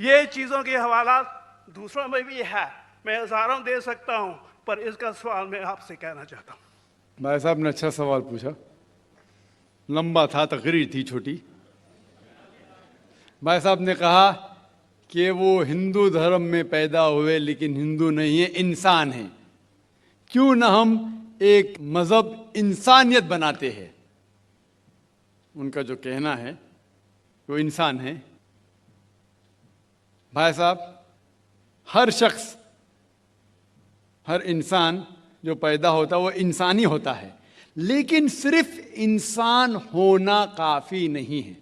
یہ چیزوں کے حوالات دوسروں میں بھی ہے، میں ہزاروں دے سکتا ہوں، پر اس کا سوال میں آپ سے کہنا چاہتا ہوں۔ بھائی صاحب نے اچھا سوال پوچھا، لمبا تھا، تقریر تھی چھوٹی۔ بھائی صاحب نے کہا کہ وہ ہندو دھرم میں پیدا ہوئے لیکن ہندو نہیں ہیں، انسان ہیں، کیوں نہ ہم ایک مذہب انسانیت بناتے ہیں۔ ان کا جو کہنا ہے وہ انسان ہے۔ بھائی صاحب، ہر شخص، ہر انسان جو پیدا ہوتا ہے وہ انسانی ہوتا ہے، لیکن صرف انسان ہونا کافی نہیں ہے۔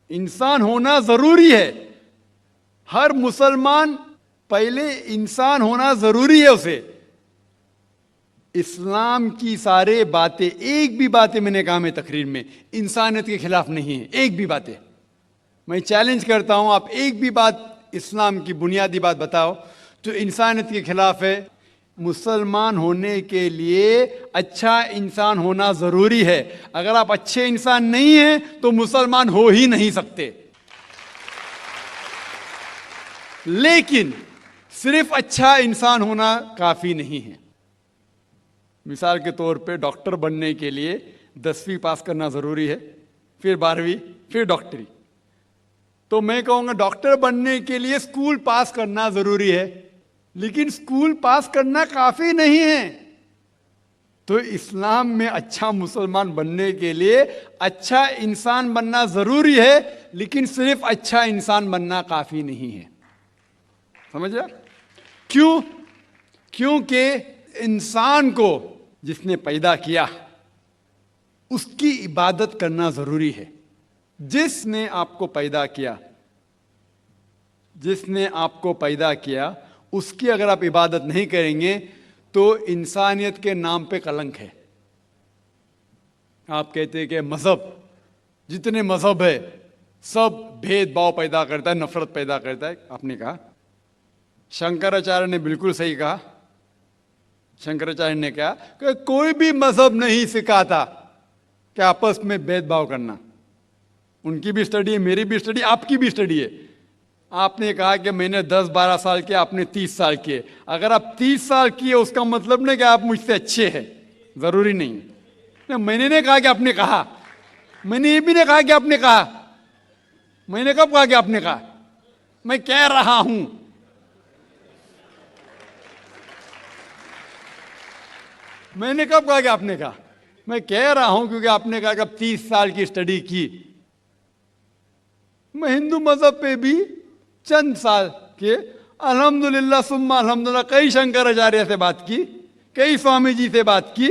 انسان ہونا ضروری ہے۔ ہر مسلمان پہلے انسان ہونا ضروری ہے اسے۔ اسلام کی سارے باتیں، ایک بھی باتیں میں نے کہا میں تقریر میں انسانیت کے خلاف نہیں ہے، ایک بھی باتیں۔ میں چیلنج کرتا ہوں، آپ ایک بھی بات اسلام کی بنیادی بات بتاؤ جو انسانیت کے خلاف ہے۔ مسلمان ہونے کے لیے اچھا انسان ہونا ضروری ہے۔ اگر آپ اچھے انسان نہیں ہیں تو مسلمان ہو ہی نہیں سکتے۔ لیکن صرف اچھا انسان ہونا کافی نہیں ہے۔ مثال کے طور پہ ڈاکٹر بننے کے لیے 10ویں پاس کرنا ضروری ہے، پھر 12ویں، پھر ڈاکٹری۔ تو میں کہوں گا ڈاکٹر بننے کے لیے اسکول پاس کرنا ضروری ہے، لیکن اسکول پاس کرنا کافی نہیں ہے۔ تو اسلام میں اچھا مسلمان بننے کے لیے اچھا انسان بننا ضروری ہے، لیکن صرف اچھا انسان بننا کافی نہیں ہے۔ سمجھ رہے؟ کیوں؟ کیونکہ انسان کو جس نے پیدا کیا اس کی عبادت کرنا ضروری ہے۔ جس نے آپ کو پیدا کیا، جس نے آپ کو پیدا کیا، اس کی اگر آپ عبادت نہیں کریں گے تو انسانیت کے نام پہ کلنک ہے۔ آپ کہتے ہیں کہ مذہب، جتنے مذہب ہے سب بھید بھاؤ پیدا کرتا ہے، نفرت پیدا کرتا ہے۔ آپ نے کہا، شنکراچاریہ نے بالکل صحیح کہا۔ شنکراچاریہ نے کہا کہ کوئی بھی مذہب نہیں سکھاتا کہ آپس میں بھید بھاؤ کرنا۔ ان کی بھی اسٹڈی ہے، میری بھی اسٹڈی، آپ کی بھی اسٹڈی ہے۔ آپ نے کہا کہ میں نے 10-12 سال کیا، آپ نے 30 سال کیے۔ اگر آپ 30 سال کیے اس کا مطلب نہیں کہ آپ مجھ سے اچھے ہیں، ضروری نہیں۔ میں نے نہیں کہا کہ آپ نے کہا، میں نے یہ بھی نہیں کہا کہ آپ نے کہا۔ میں نے کب کہا کہ آپ نے کہا؟ میں کہہ رہا ہوں۔ میں نے کب کہا کہ آپ نے کہا؟ میں کہہ رہا ہوں کیونکہ آپ نے کہا کہ آپ 30 سال کی اسٹڈی کی۔ میں ہندو مذہب پہ بھی چند سال کے الحمدللہ ثم الحمدللہ کئی شنکراچاریہ سے بات کی، کئی سوامی جی سے بات کی،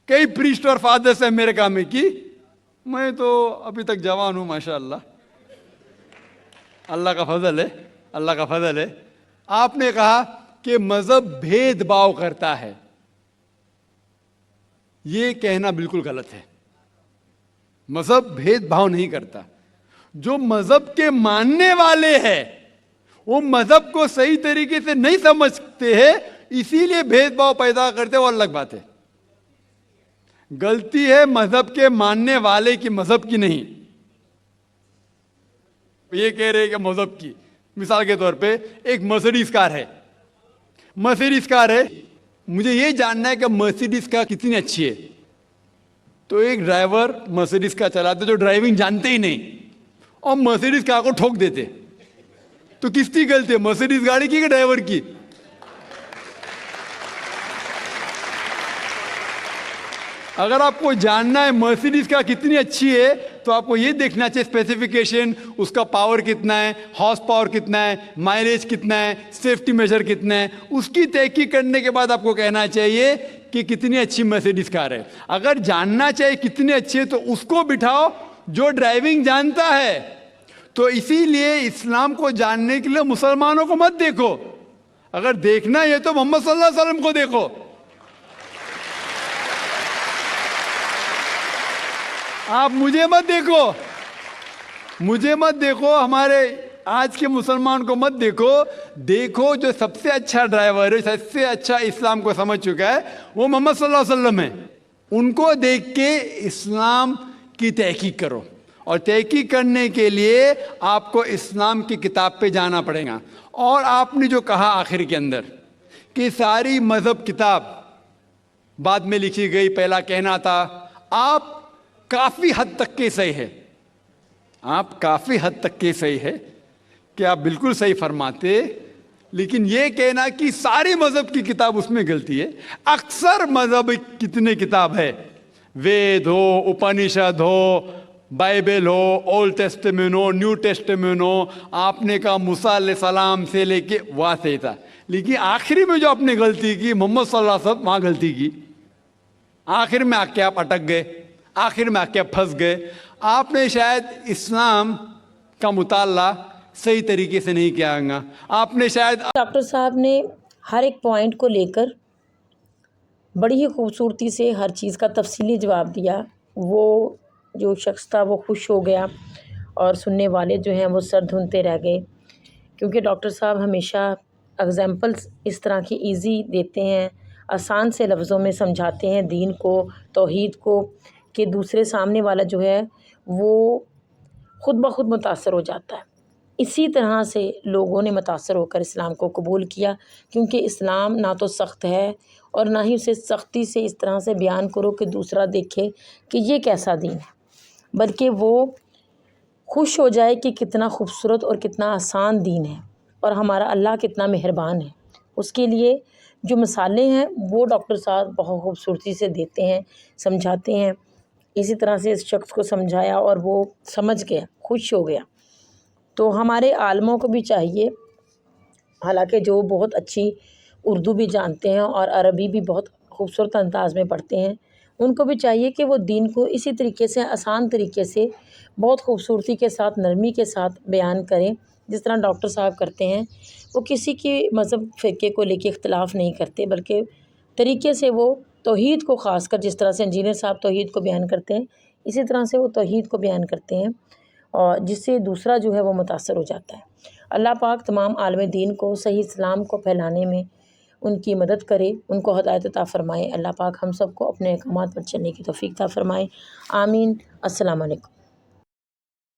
کئی پریسٹ اور فادر سے امریکہ میں کی۔ میں تو ابھی تک جوان ہوں ماشاءاللہ، اللہ کا فضل ہے، اللہ کا فضل ہے۔ آپ نے کہا کہ مذہب بھید بھاؤ کرتا ہے، یہ کہنا بالکل غلط ہے۔ مذہب بھید بھاؤ نہیں کرتا۔ جو مذہب کے ماننے والے ہیں وہ مذہب کو صحیح طریقے سے نہیں سمجھتے ہیں، اسی لیے بھید بھاؤ پیدا کرتے، وہ الگ بات ہے۔ غلطی ہے مذہب کے ماننے والے کی، مذہب کی نہیں۔ یہ کہہ رہے کہ مذہب کی، مثال کے طور پہ ایک مرسیڈیز کار ہے، مرسیڈیز کار ہے، مجھے یہ جاننا ہے کہ مرسیڈیز کار کتنی اچھی ہے۔ تو ایک ڈرائیور مرسیڈیز کار چلاتے جو ڈرائیونگ جانتے ہی نہیں اور مرسیڈیز کار کو ٹھوک دیتے، تو کس کی غلطی ہے، مرسیڈیز گاڑی کی کہ ڈرائیور کی؟ اگر آپ کو جاننا ہے مرسیڈیز کار کتنی اچھی ہے تو آپ کو یہ دیکھنا چاہیے اسپیسیفیکیشن، اس کا پاور کتنا ہے، ہارس پاور کتنا ہے، مائلیج کتنا ہے، سیفٹی میجر کتنا ہے، اس کی تحقیق کرنے کے بعد آپ کو کہنا چاہیے کہ کتنی اچھی مرسیڈیز کار ہے۔ اگر جاننا چاہیے کتنی اچھی ہے تو اس کو بٹھاؤ جو ڈرائیونگ جانتا ہے۔ تو اسی لیے اسلام کو جاننے کے لیے مسلمانوں کو مت دیکھو، اگر دیکھنا ہے تو محمد صلی اللہ علیہ وسلم کو دیکھو۔ آپ مجھے مت دیکھو، مجھے مت دیکھو، ہمارے آج کے مسلمان کو مت دیکھو، دیکھو جو سب سے اچھا ڈرائیور ہے، سب سے اچھا اسلام کو سمجھ چکا ہے، وہ محمد صلی اللہ علیہ وسلم ہے۔ ان کو دیکھ کے اسلام کی تحقیق کرو، اور تحقیق کرنے کے لیے آپ کو اسلام کی کتاب پہ جانا پڑے گا۔ اور آپ نے جو کہا آخر کے اندر کہ ساری مذہب کتاب بعد میں لکھی گئی، پہلا کہنا تھا، آپ کافی حد تک کے صحیح ہے، آپ کافی حد تک کے صحیح ہے کہ آپ بالکل صحیح فرماتے، لیکن یہ کہنا کہ ساری مذہب کی کتاب اس میں غلطی ہے۔ اکثر مذہب کتنے کتاب ہے، وید ہو، اپنشد ہو، بائبل ہو، اولڈ ٹیسٹمنٹ ہو، نیو ٹیسٹمنٹ ہو، آپ نے کہا موسیٰ علیہ السلام سے لے کے وہاں سے تھا، لیکن آخری میں جو آپ نے غلطی کی محمد صلی اللہ علیہ وسلم وہاں غلطی کی، آخر میں آ کے آپ اٹک گئے، آخر میں آ کے آپ پھنس گئے۔ آپ نے شاید اسلام کا مطالعہ صحیح طریقے سے نہیں کیا گا، آپ نے شاید ڈاکٹر صاحب نے ہر ایک پوائنٹ کو لے کر بڑی ہی خوبصورتی سے ہر چیز کا تفصیلی جواب دیا۔ وہ جو شخص تھا وہ خوش ہو گیا اور سننے والے جو ہیں وہ سر دھنتے رہ گئے، کیونکہ ڈاکٹر صاحب ہمیشہ اگزامپلس اس طرح کی ایزی دیتے ہیں، آسان سے لفظوں میں سمجھاتے ہیں دین کو، توحید کو، کہ دوسرے سامنے والا جو ہے وہ خود بخود متاثر ہو جاتا ہے۔ اسی طرح سے لوگوں نے متاثر ہو کر اسلام کو قبول کیا، کیونکہ اسلام نہ تو سخت ہے اور نہ ہی اسے سختی سے اس طرح سے بیان کرو کہ دوسرا دیکھے کہ یہ کیسا دین ہے، بلکہ وہ خوش ہو جائے کہ کتنا خوبصورت اور کتنا آسان دین ہے اور ہمارا اللہ کتنا مہربان ہے۔ اس کے لیے جو مثالیں ہیں وہ ڈاکٹر صاحب بہت خوبصورتی سے دیتے ہیں، سمجھاتے ہیں۔ اسی طرح سے اس شخص کو سمجھایا اور وہ سمجھ گیا، خوش ہو گیا۔ تو ہمارے عالموں کو بھی چاہیے، حالانکہ جو بہت اچھی اردو بھی جانتے ہیں اور عربی بھی بہت خوبصورت انداز میں پڑھتے ہیں، ان کو بھی چاہیے کہ وہ دین کو اسی طریقے سے، آسان طریقے سے، بہت خوبصورتی کے ساتھ، نرمی کے ساتھ بیان کریں جس طرح ڈاکٹر صاحب کرتے ہیں۔ وہ کسی کی مذہب فرقے کو لے کے اختلاف نہیں کرتے، بلکہ طریقے سے وہ توحید کو، خاص کر جس طرح سے انجینئر صاحب توحید کو بیان کرتے ہیں، اسی طرح سے وہ توحید کو بیان کرتے ہیں، اور جس سے دوسرا جو ہے وہ متاثر ہو جاتا ہے۔ اللہ پاک تمام عالم دین کو صحیح اسلام کو پھیلانے میں ان کی مدد کرے، ان کو ہدایت عطا فرمائے۔ اللہ پاک ہم سب کو اپنے احکامات پر چلنے کی توفیق عطا فرمائے، آمین۔ السلام علیکم۔